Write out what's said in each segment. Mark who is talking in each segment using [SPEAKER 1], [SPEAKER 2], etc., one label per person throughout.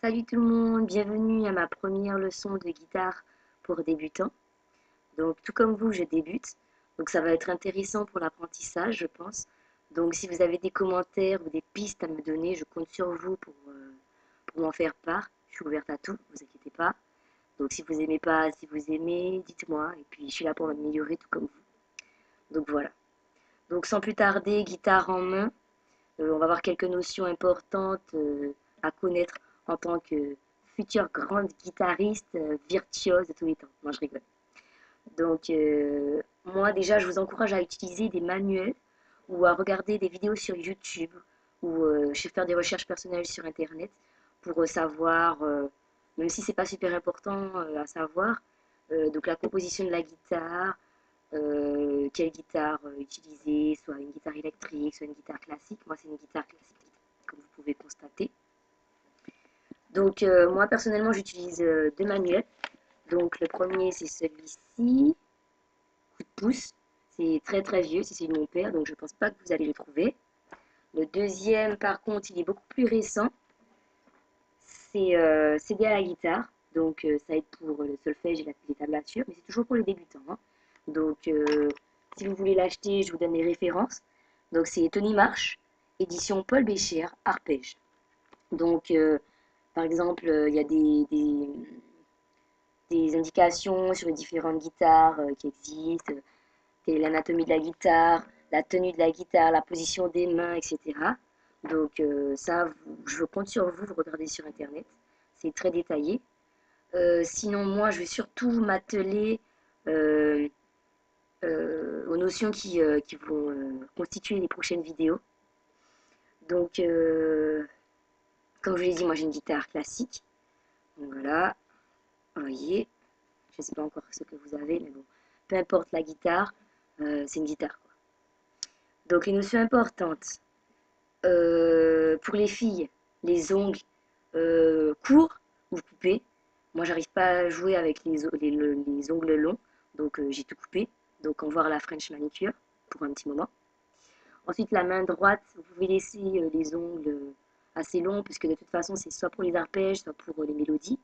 [SPEAKER 1] Salut tout le monde, bienvenue à ma première leçon de guitare pour débutants. Donc tout comme vous, je débute, donc ça va être intéressant pour l'apprentissage, je pense. Donc si vous avez des commentaires ou des pistes à me donner, je compte sur vous pour m'en faire part. Je suis ouverte à tout, vous inquiétez pas. Donc si vous aimez pas, si vous aimez, dites-moi. Et puis je suis là pour m'améliorer tout comme vous. Donc voilà. Donc sans plus tarder, guitare en main. On va voir quelques notions importantes à connaître en tant que future grande guitariste virtuose de tous les temps. Moi, je rigole. Donc, moi, déjà, je vous encourage à utiliser des manuels ou à regarder des vidéos sur YouTube ou faire des recherches personnelles sur Internet pour savoir, même si c'est pas super important à savoir, donc la composition de la guitare, quelle guitare utiliser, soit une guitare électrique, soit une guitare classique. Moi, c'est une guitare classique, comme vous pouvez constater. Donc, moi, personnellement, j'utilise deux manuels. Donc, le premier, c'est celui-ci, coup de pouce. C'est très très vieux, c'est celui de mon père, donc je ne pense pas que vous allez le trouver. Le deuxième, par contre, il est beaucoup plus récent. C'est CD à la guitare. Donc, ça aide pour le solfège et les tablatures, mais c'est toujours pour les débutants, hein. Donc, si vous voulez l'acheter, je vous donne les références. Donc, c'est Tony Marsh, édition Paul Bécher, arpège. Donc, par exemple, il y a des indications sur les différentes guitares qui existent, quelle est l'anatomie de la guitare, la tenue de la guitare, la position des mains, etc. Donc, ça, je compte sur vous, vous regardez sur Internet. C'est très détaillé. Sinon, moi, je vais surtout m'atteler euh, aux notions qui vont constituer les prochaines vidéos. Donc, comme je l'ai dit, moi j'ai une guitare classique. Donc voilà, vous voyez, je ne sais pas encore ce que vous avez, mais bon, peu importe la guitare, c'est une guitare, quoi. Donc les notions importantes, pour les filles, les ongles courts ou coupés. Moi, j'arrive pas à jouer avec les ongles longs, donc j'ai tout coupé. Donc on va voir la French manicure pour un petit moment. Ensuite, la main droite, vous pouvez laisser les ongles assez longs, puisque de toute façon, c'est soit pour les arpèges, soit pour les mélodies.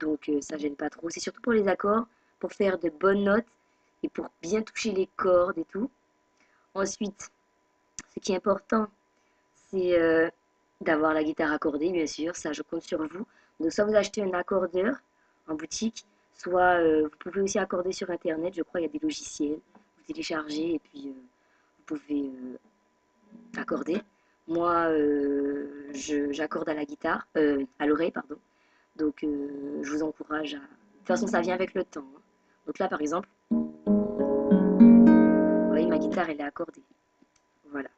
[SPEAKER 1] Donc ça gêne pas trop. C'est surtout pour les accords, pour faire de bonnes notes et pour bien toucher les cordes et tout. Ensuite, ce qui est important, c'est d'avoir la guitare accordée, bien sûr. Ça, je compte sur vous. Donc soit vous achetez un accordeur en boutique, soit vous pouvez aussi accorder sur Internet. Je crois qu'il y a des logiciels. Vous téléchargez et puis vous pouvez accorder. Moi, j'accorde à la guitare, à l'oreille, pardon. Donc, je vous encourage à... De toute façon, ça vient avec le temps, hein. Donc là, par exemple, vous voyez, ma guitare, elle est accordée. Voilà.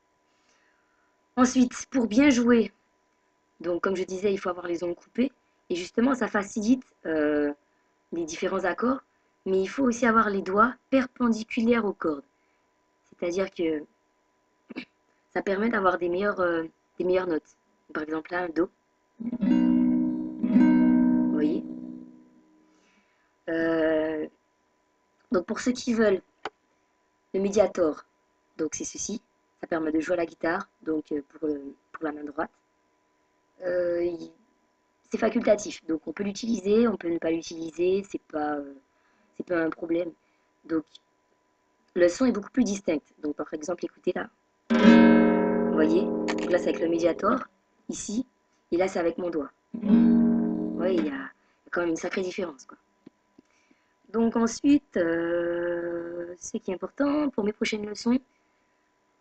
[SPEAKER 1] Ensuite, pour bien jouer, donc comme je disais, il faut avoir les ongles coupés. Et justement, ça facilite les différents accords. Mais il faut aussi avoir les doigts perpendiculaires aux cordes. C'est-à-dire que ça permet d'avoir des meilleures notes. Par exemple, là, un Do. Vous voyez. Euh, donc pour ceux qui veulent le médiator, donc c'est ceci, ça permet de jouer à la guitare, donc pour la main droite. Euh, c'est facultatif, donc on peut l'utiliser, on peut ne pas l'utiliser, c'est pas un problème. Donc le son est beaucoup plus distinct. Donc par exemple, écoutez là, vous voyez, donc là c'est avec le médiator, ici, et là c'est avec mon doigt. Vous voyez, il y a quand même une sacrée différence, quoi. Donc ensuite, ce qui est important pour mes prochaines leçons,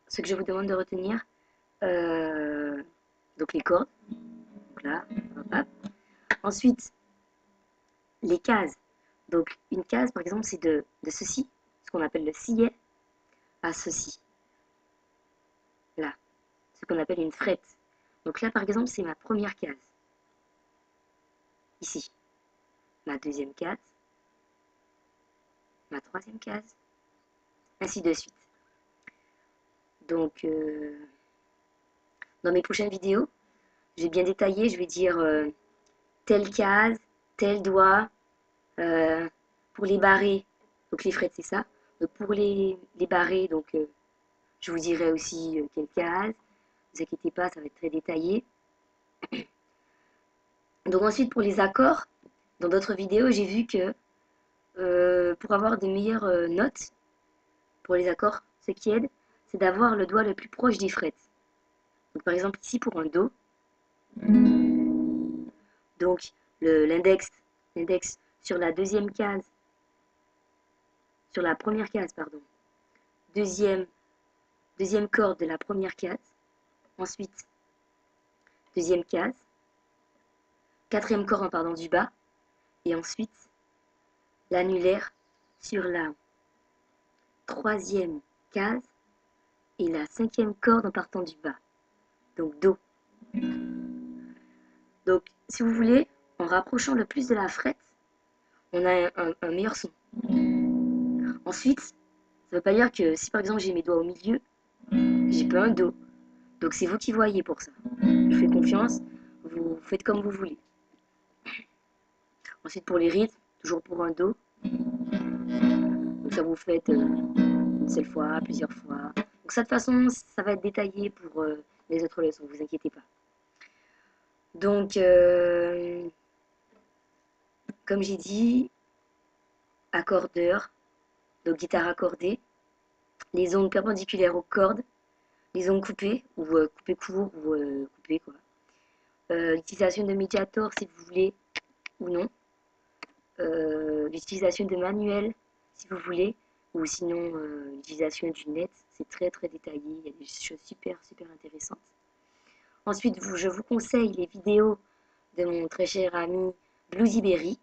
[SPEAKER 1] ce que je vous demande de retenir, euh, donc les cordes, donc là, hop, hop. Ensuite, les cases. Donc une case, par exemple, c'est de ceci, ce qu'on appelle le sillet, à ceci, là, ce qu'on appelle une frette. Donc là, par exemple, c'est ma première case, ici, ma deuxième case, ma troisième case, ainsi de suite. Donc, dans mes prochaines vidéos, je vais bien détailler, je vais dire telle case, tel doigt, pour les barrés, donc les frettes, c'est ça. Donc pour les barrés, donc je vous dirai aussi quelle case. Ne vous inquiétez pas, ça va être très détaillé. Donc ensuite, pour les accords, dans d'autres vidéos, j'ai vu que pour avoir de meilleures notes pour les accords, ce qui aide, c'est d'avoir le doigt le plus proche des frettes. Donc par exemple ici pour un Do, donc l'index sur la deuxième case, sur la première case, pardon, deuxième corde de la première case, ensuite deuxième case, quatrième corde pardon, du bas, et ensuite l'annulaire sur la troisième case et la cinquième corde en partant du bas. Donc Do. Donc si vous voulez, en rapprochant le plus de la frette, on a un meilleur son. Ensuite, ça ne veut pas dire que si par exemple j'ai mes doigts au milieu, j'ai pas un Do. Donc c'est vous qui voyez pour ça. Je fais confiance, vous faites comme vous voulez. Ensuite pour les rythmes, toujours pour un Do. Donc ça vous faites une seule fois, plusieurs fois. Donc ça de toute façon, ça va être détaillé pour les autres leçons, vous inquiétez pas. Donc, comme j'ai dit, accordeur, donc guitare accordée, les ongles perpendiculaires aux cordes, les ongles coupés, ou coupés courts, ou coupés quoi. L'utilisation de médiator si vous voulez, ou non. L'utilisation de manuel si vous voulez, ou sinon l'utilisation du net, c'est très très détaillé, il y a des choses super intéressantes. Ensuite, je vous conseille les vidéos de mon très cher ami Bluesyberry,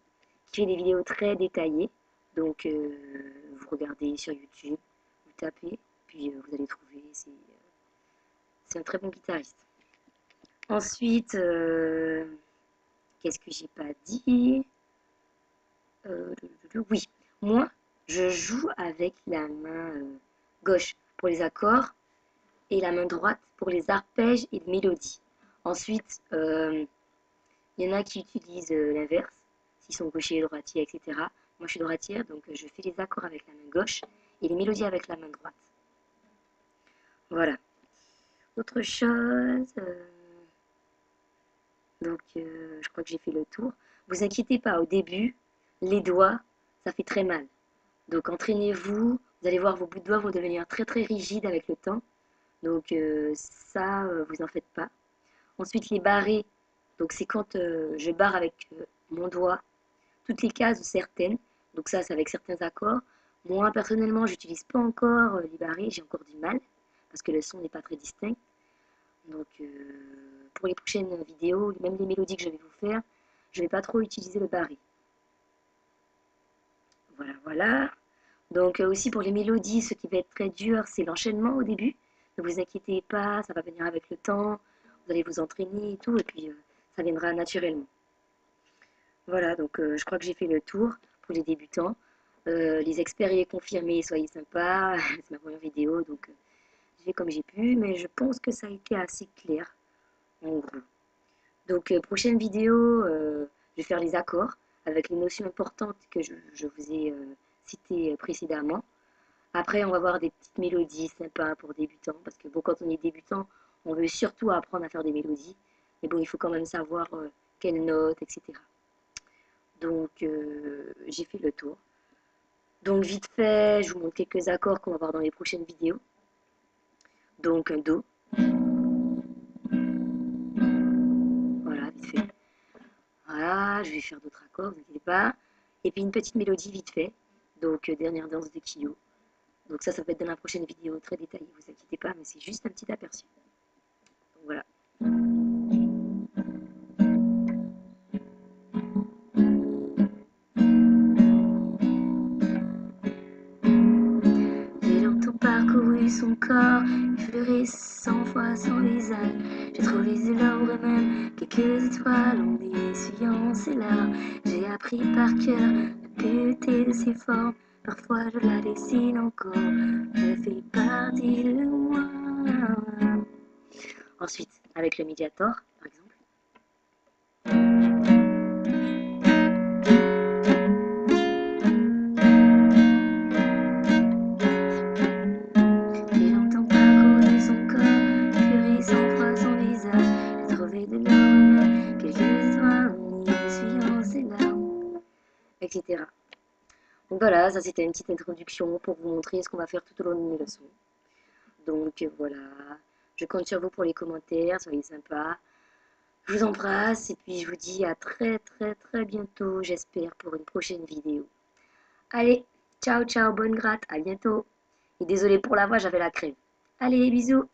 [SPEAKER 1] qui fait des vidéos très détaillées. Donc, vous regardez sur YouTube, vous tapez, puis vous allez trouver, c'est un très bon guitariste. Ensuite, qu'est-ce que j'ai pas dit? Oui, moi, je joue avec la main gauche pour les accords et la main droite pour les arpèges et les mélodies. Ensuite, il y en a qui utilisent l'inverse, s'ils sont gauchers, droitiers, etc. Moi, je suis droitière, donc je fais les accords avec la main gauche et les mélodies avec la main droite. Voilà. Autre chose... donc, je crois que j'ai fait le tour. Vous inquiétez pas, au début, les doigts, ça fait très mal. Donc, entraînez-vous. Vous allez voir, vos bouts de doigts vont devenir très rigides avec le temps. Donc, ça, vous en faites pas. Ensuite, les barrés. Donc, c'est quand je barre avec mon doigt toutes les cases ou certaines. Donc, ça, c'est avec certains accords. Moi, personnellement, j'utilise pas encore les barrés. J'ai encore du mal parce que le son n'est pas très distinct. Donc, pour les prochaines vidéos, même les mélodies que je vais vous faire, je vais pas trop utiliser le barré. Voilà. Donc, aussi pour les mélodies, ce qui va être très dur, c'est l'enchaînement au début. Ne vous inquiétez pas, ça va venir avec le temps. Vous allez vous entraîner et tout, et puis ça viendra naturellement. Voilà, donc je crois que j'ai fait le tour pour les débutants. Les experts et les confirmés, soyez sympas. C'est ma première vidéo, donc j'ai fait comme j'ai pu, mais je pense que ça a été assez clair, en gros. Donc, prochaine vidéo, je vais faire les accords avec les notions importantes que je vous ai citées précédemment. Après, on va voir des petites mélodies sympas pour débutants, parce que bon, quand on est débutant, on veut surtout apprendre à faire des mélodies. Mais bon, il faut quand même savoir quelles notes, etc. Donc, j'ai fait le tour. Donc, vite fait, je vous montre quelques accords qu'on va voir dans les prochaines vidéos. Donc, un Do. Voilà, vite fait. Voilà, je vais faire d'autres accords, vous inquiétez pas. Et puis une petite mélodie vite fait. Donc, dernière danse de Kyo. Donc ça va être dans la prochaine vidéo, très détaillée, vous inquiétez pas, mais c'est juste un petit aperçu. Donc voilà. J'ai longtemps parcouru son corps, effleuré 100 fois son visage. J'ai trouvé de l'ombre même, quelques étoiles en essuyant ses larmes. J'ai appris par cœur la pureté de ses formes. Parfois je la dessine encore, elle fait partie de moi. Ensuite, avec le médiator, par exemple. J'ai longtemps parcouru son corps, effleuré 100 fois son visage. J'ai trouvé de l'or, quelques étoiles en etc. Donc voilà, ça c'était une petite introduction pour vous montrer ce qu'on va faire tout au long de mes leçons. Donc voilà, je compte sur vous pour les commentaires, soyez sympas. Je vous embrasse et puis je vous dis à très très très bientôt, j'espère, pour une prochaine vidéo. Allez, ciao ciao, bonne gratte, à bientôt. Et désolé pour la voix, j'avais la crème. Allez, bisous.